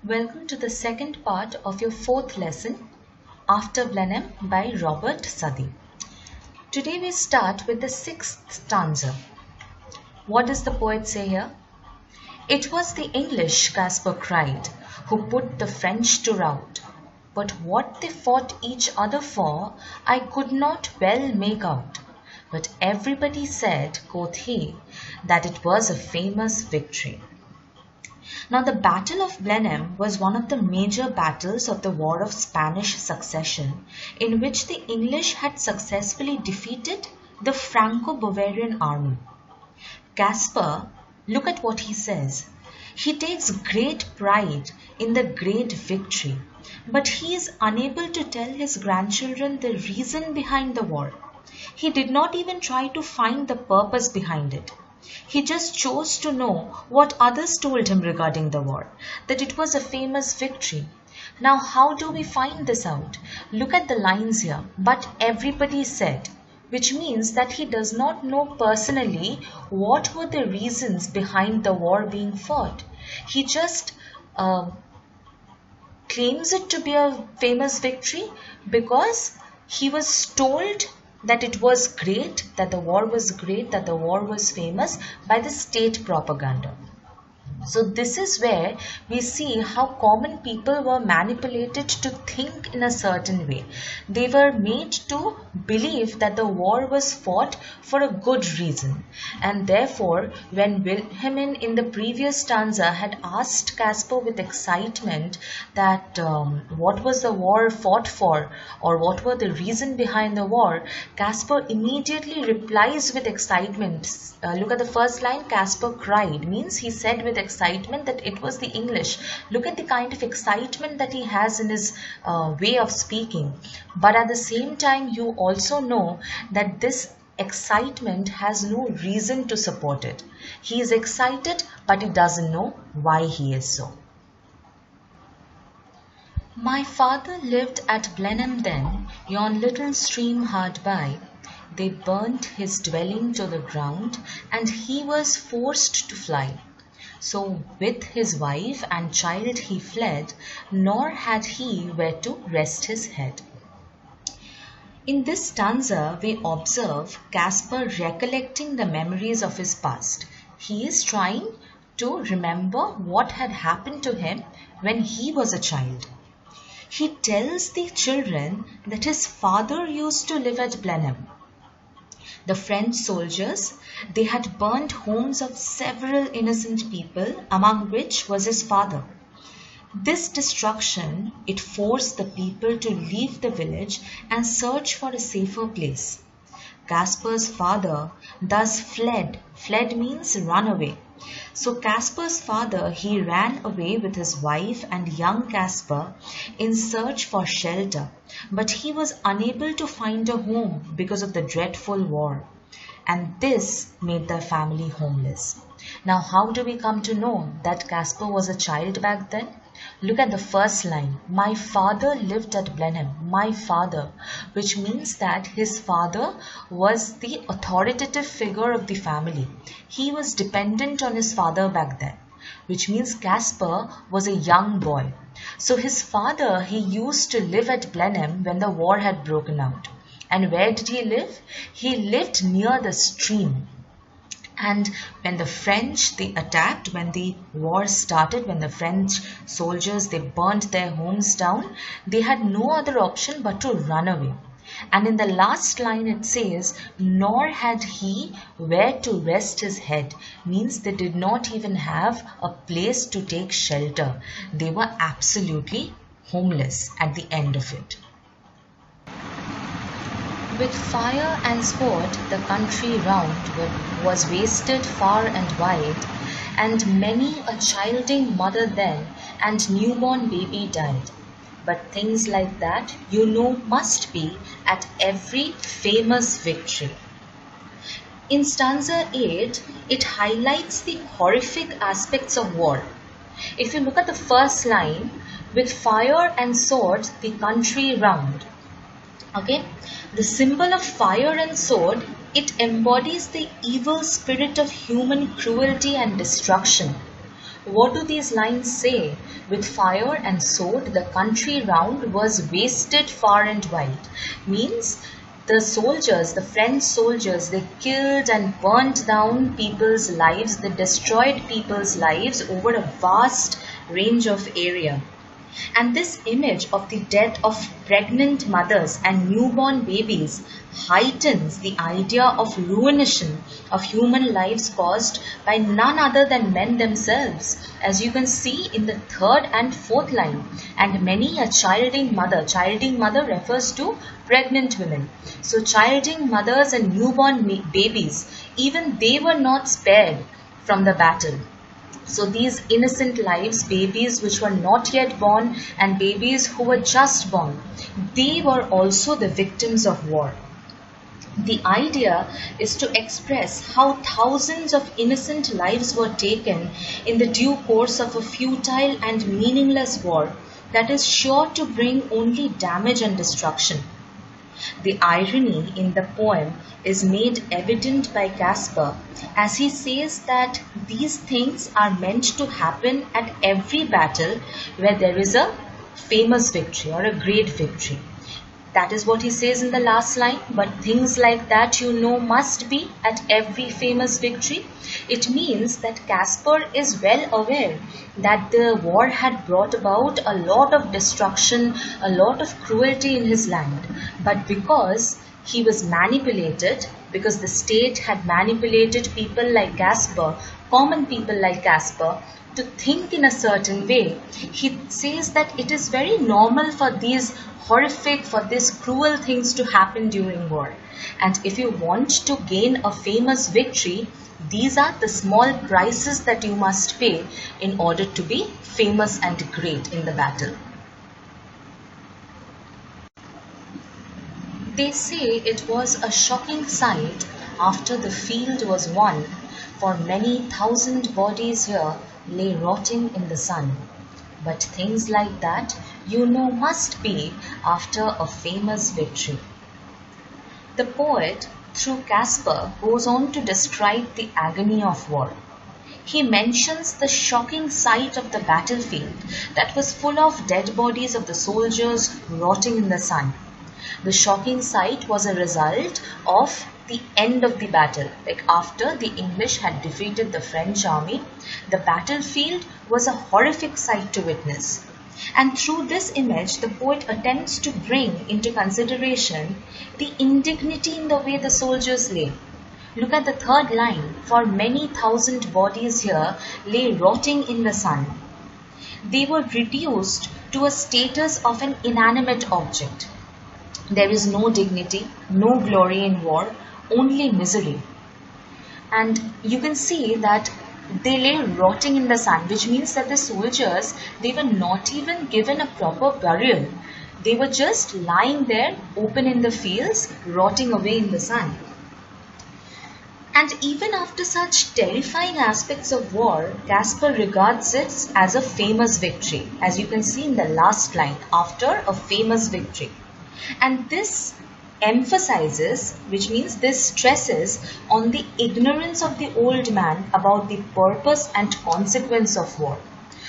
Welcome to the second part of your fourth lesson, After Blenheim by Robert Southey. Today we start with the sixth stanza. What does the poet say here? It was the English, Caspar cried, who put the French to rout. But what they fought each other for, I could not well make out. But everybody said, quoth he, that it was a famous victory. Now, the Battle of Blenheim was one of the major battles of the War of Spanish Succession, in which the English had successfully defeated the Franco-Bavarian army. Caspar, look at what he says. He takes great pride in the great victory, but he is unable to tell his grandchildren the reason behind the war. He did not even try to find the purpose behind it. He just chose to know what others told him regarding the war, that it was a famous victory. Now, how do we find this out? Look at the lines here. But everybody said, which means that he does not know personally what were the reasons behind the war being fought. He just claims it to be a famous victory because he was told that it was great, that the war was great, that the war was famous by the state propaganda. So this is where we see how common people were manipulated to think in a certain way. They were made to believe that the war was fought for a good reason. And therefore, when Wilhelm in the previous stanza had asked Caspar with excitement that what was the war fought for, or what were the reason behind the war, Caspar immediately replies with excitement. Look at the first line, Caspar cried, means he said with excitement that it was the English. Look at the kind of excitement that he has in his way of speaking. But at the same time, you also know that this excitement has no reason to support it. He is excited, but he doesn't know why he is so. My father lived at Blenheim then, yon little stream hard by. They burnt his dwelling to the ground, and he was forced to fly. So with his wife and child he fled, nor had he where to rest his head. In this stanza, we observe Caspar recollecting the memories of his past. He is trying to remember what had happened to him when he was a child. He tells the children that his father used to live at Blenheim. The French soldiers, they had burnt homes of several innocent people, among which was his father. This destruction, it forced the people to leave the village and search for a safer place. Caspar's father thus fled. Fled means run away. So Caspar's father, he ran away with his wife and young Caspar in search for shelter, but he was unable to find a home because of the dreadful war. And this made their family homeless. Now, how do we come to know that Caspar was a child back then? Look at the first line. My father lived at Blenheim. My father, which means that his father was the authoritative figure of the family. He was dependent on his father back then, which means Caspar was a young boy. So his father, he used to live at Blenheim when the war had broken out. And where did he live? He lived near the stream. And when the French, they attacked, when the war started, when the French soldiers, they burnt their homes down, they had no other option but to run away. And in the last line it says, nor had he where to rest his head, means they did not even have a place to take shelter. They were absolutely homeless at the end of it. With fire and sword the country round was wasted far and wide, and many a childing mother then and newborn baby died. But things like that, you know, must be at every famous victory. In stanza 8, it highlights the horrific aspects of war. If you look at the first line, with fire and sword the country round. Okay, the symbol of fire and sword, it embodies the evil spirit of human cruelty and destruction. What do these lines say? With fire and sword, the country round was wasted far and wide. Means the soldiers, the French soldiers, they killed and burnt down people's lives, they destroyed people's lives over a vast range of area. And this image of the death of pregnant mothers and newborn babies heightens the idea of ruination of human lives caused by none other than men themselves, as you can see in the third and fourth line. And many a childing mother refers to pregnant women. So childing mothers and newborn babies, even they were not spared from the battle. So these innocent lives, babies which were not yet born and babies who were just born, they were also the victims of war. The idea is to express how thousands of innocent lives were taken in the due course of a futile and meaningless war that is sure to bring only damage and destruction. The irony in the poem is made evident by Caspar as he says that these things are meant to happen at every battle where there is a famous victory or a great victory. That is what he says in the last line, but things like that must be at every famous victory. It means that Caspar is well aware that the war had brought about a lot of destruction, a lot of cruelty in his land. But because he was manipulated, because the state had manipulated people like Caspar, common people like Caspar, to think in a certain way, he says that it is very normal for these cruel things to happen during war. And if you want to gain a famous victory, these are the small prices that you must pay in order to be famous and great in the battle. They say it was a shocking sight after the field was won, for many thousand bodies here lay rotting in the sun. But things like that must be after a famous victory. The poet, through Caspar, goes on to describe the agony of war. He mentions the shocking sight of the battlefield that was full of dead bodies of the soldiers rotting in the sun. The shocking sight was a result of the end of the battle. Like after the English had defeated the French army, the battlefield was a horrific sight to witness. And through this image, the poet attempts to bring into consideration the indignity in the way the soldiers lay. Look at the third line. For many thousand bodies here lay rotting in the sun. They were reduced to a status of an inanimate object. There is no dignity, no glory in war, only misery. And you can see that they lay rotting in the sun, which means that the soldiers, they were not even given a proper burial. They were just lying there open in the fields, rotting away in the sun. And even after such terrifying aspects of war, Caspar regards it as a famous victory, as you can see in the last line, after a famous victory. And this emphasizes, which means this stresses on the ignorance of the old man about the purpose and consequence of war.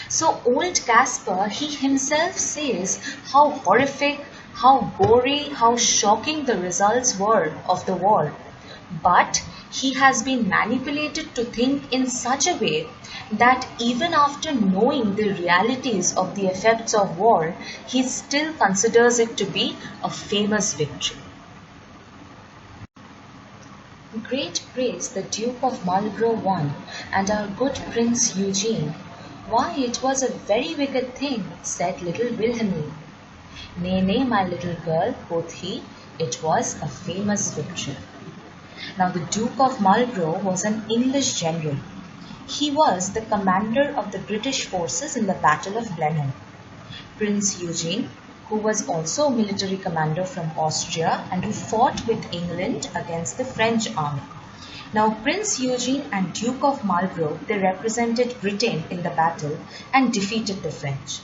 So old Caspar, he himself says how horrific, how gory, how shocking the results were of the war. But he has been manipulated to think in such a way that even after knowing the realities of the effects of war, he still considers it to be a famous victory. Great praise the Duke of Marlborough won, and our good Prince Eugene. Why, it was a very wicked thing, said little Wilhelmine. Nay, nay, my little girl, quoth he, it was a famous victory. Now the Duke of Marlborough was an English general. He was the commander of the British forces in the Battle of Blenheim. Prince Eugene, who was also a military commander from Austria and who fought with England against the French army. Now Prince Eugene and Duke of Marlborough, they represented Britain in the battle and defeated the French.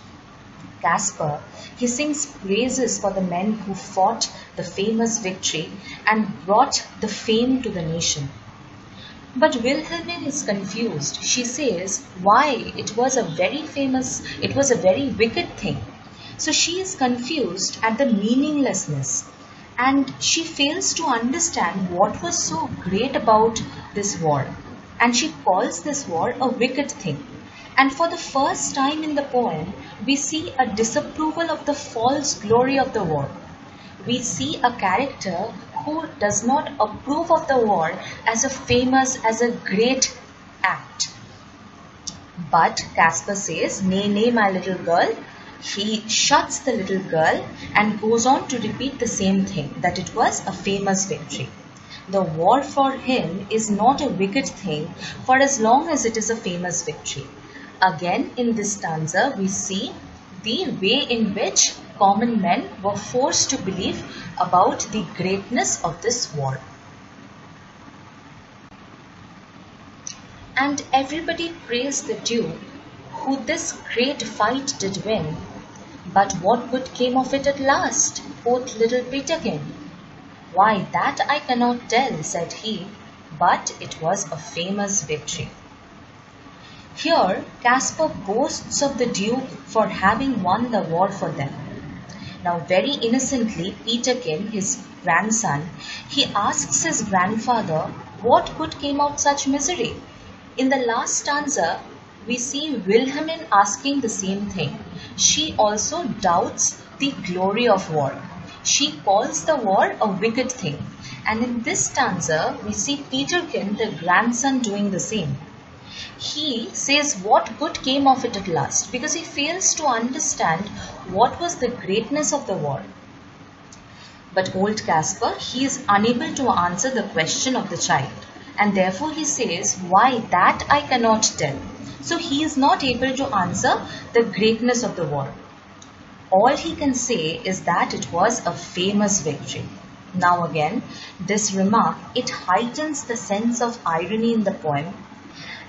Caspar, he sings praises for the men who fought the famous victory and brought the fame to the nation. But Wilhelmine is confused. She says, why? It was a very wicked thing. So she is confused at the meaninglessness, and she fails to understand what was so great about this war. And she calls this war a wicked thing. And for the first time in the poem, we see a disapproval of the false glory of the war. We see a character who does not approve of the war as as a great act. But Caspar says, nay, nay, my little girl. He shuts the little girl and goes on to repeat the same thing, that it was a famous victory. The war for him is not a wicked thing for as long as it is a famous victory. Again, in this stanza, we see the way in which common men were forced to believe about the greatness of this war. And everybody praised the Duke, who this great fight did win. But what good came of it at last? Quoth little Peterkin. Why, that I cannot tell, said he, but it was a famous victory. Here, Caspar boasts of the Duke for having won the war for them. Now, very innocently, Peterkin, his grandson, he asks his grandfather, what good came of such misery? In the last stanza, we see Wilhelmine asking the same thing. She also doubts the glory of war. She calls the war a wicked thing. And in this stanza, we see Peterkin, the grandson, doing the same. He says what good came of it at last, because he fails to understand what was the greatness of the war. But old Caspar, he is unable to answer the question of the child, and therefore he says, why, that I cannot tell. So he is not able to answer the greatness of the war. All he can say is that it was a famous victory. Now again, this remark, it heightens the sense of irony in the poem,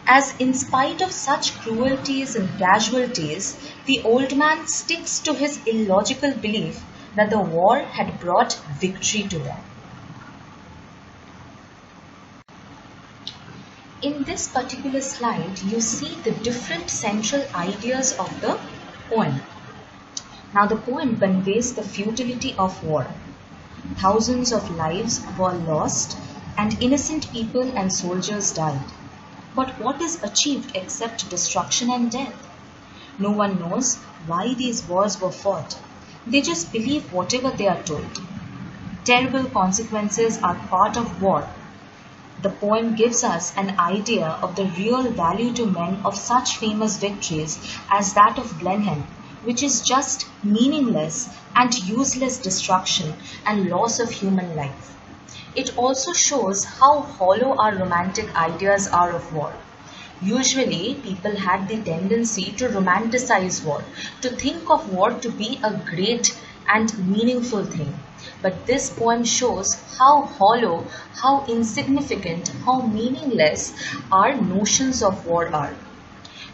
as in spite of such cruelties and casualties, the old man sticks to his illogical belief that the war had brought victory to them. In this particular slide, you see the different central ideas of the poem. Now the poem conveys the futility of war. Thousands of lives were lost and innocent people and soldiers died. But what is achieved except destruction and death? No one knows why these wars were fought. They just believe whatever they are told. Terrible consequences are part of war. The poem gives us an idea of the real value to men of such famous victories as that of Blenheim, which is just meaningless and useless destruction and loss of human life. It also shows how hollow our romantic ideas are of war. Usually, people had the tendency to romanticize war, to think of war to be a great and meaningful thing. But this poem shows how hollow, how insignificant, how meaningless our notions of war are.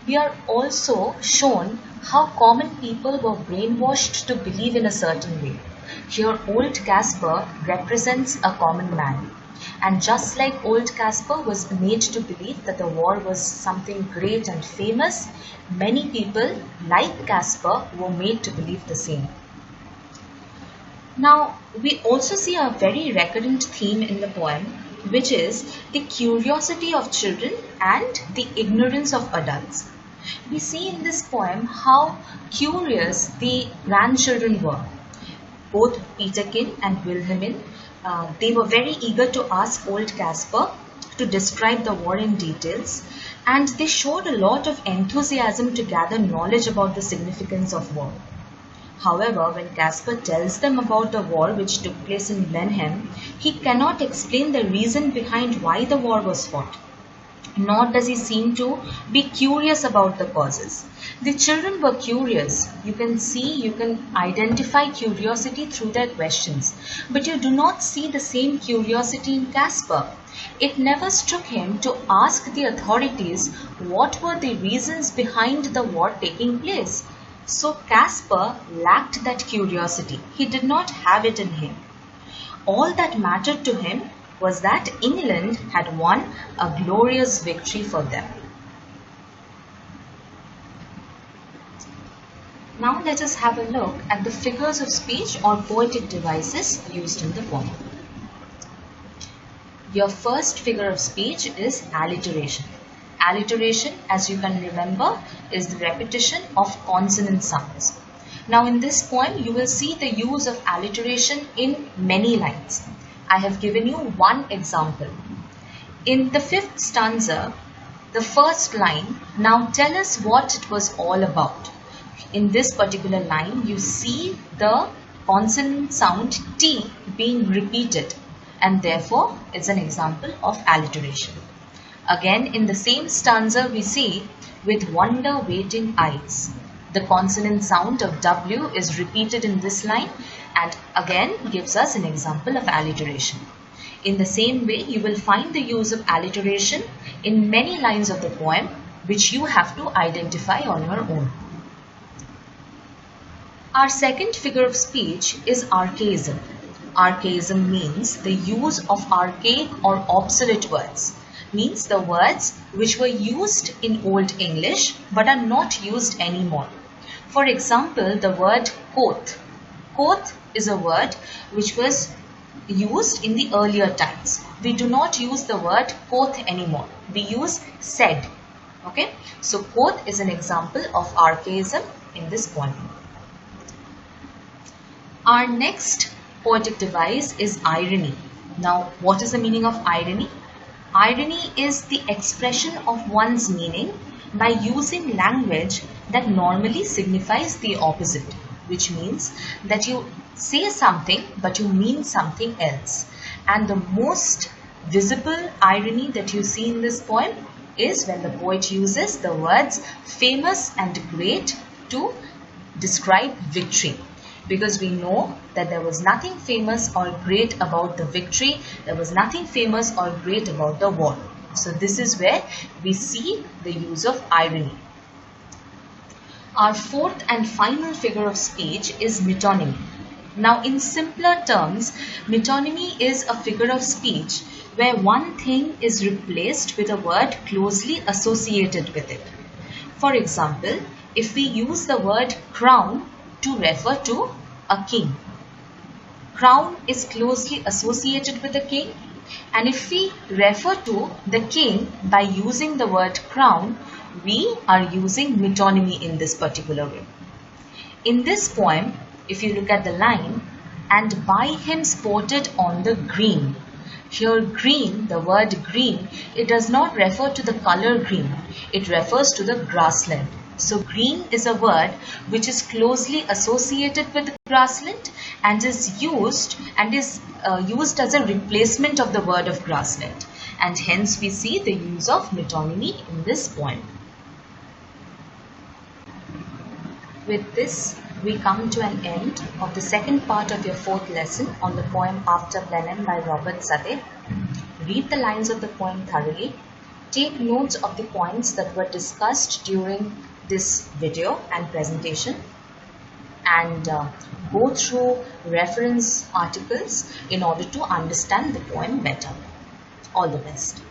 We are also shown how common people were brainwashed to believe in a certain way. Here, old Caspar represents a common man. And just like old Caspar was made to believe that the war was something great and famous, many people, like Caspar, were made to believe the same. Now, we also see a very recurrent theme in the poem, which is the curiosity of children and the ignorance of adults. We see in this poem how curious the grandchildren were. Both Peterkin and Wilhelmine, they were very eager to ask old Caspar to describe the war in details, and they showed a lot of enthusiasm to gather knowledge about the significance of war. However, when Caspar tells them about the war which took place in Blenheim, he cannot explain the reason behind why the war was fought. Nor does he seem to be curious about the causes. The children were curious. You can identify curiosity through their questions. But you do not see the same curiosity in Caspar. It never struck him to ask the authorities what were the reasons behind the war taking place. So Caspar lacked that curiosity. He did not have it in him. All that mattered to him was that England had won a glorious victory for them. Now let us have a look at the figures of speech or poetic devices used in the poem. Your first figure of speech is alliteration. Alliteration, as you can remember, is the repetition of consonant sounds. Now in this poem, you will see the use of alliteration in many lines. I have given you one example. In the 5th stanza, the first line, now tell us what it was all about. In this particular line, you see the consonant sound T being repeated, and therefore it's an example of alliteration. Again, in the same stanza, we see with wonder waiting eyes. The consonant sound of W is repeated in this line and again gives us an example of alliteration. In the same way, you will find the use of alliteration in many lines of the poem, which you have to identify on your own. Our second figure of speech is archaism. Archaism means the use of archaic or obsolete words. Means the words which were used in Old English but are not used anymore. For example, the word quoth. Quoth is a word which was used in the earlier times. We do not use the word quoth anymore. We use said. Okay? So quoth is an example of archaism in this poem. Our next poetic device is irony. Now, what is the meaning of irony? Irony is the expression of one's meaning by using language that normally signifies the opposite, which means that you say something but you mean something else. And the most visible irony that you see in this poem is when the poet uses the words famous and great to describe victory. Because we know that there was nothing famous or great about the victory, there was nothing famous or great about the war. So this is where we see the use of irony. Our fourth and final figure of speech is metonymy. Now in simpler terms, metonymy is a figure of speech where one thing is replaced with a word closely associated with it. For example, if we use the word crown to refer to a king. Crown is closely associated with the king, and if we refer to the king by using the word crown, we are using metonymy in this particular way. In this poem, if you look at the line, and by him sported on the green. Here green, the word green, it does not refer to the color green, it refers to the grassland. So green is a word which is closely associated with grassland and is used as a replacement of the word of grassland, and hence we see the use of metonymy in this poem. With this, we come to an end of the second part of your fourth lesson on the poem After Blenheim by Robert Southey. Read the lines of the poem thoroughly. Take notes of the points that were discussed during this video and presentation, and go through reference articles in order to understand the poem better. All the best.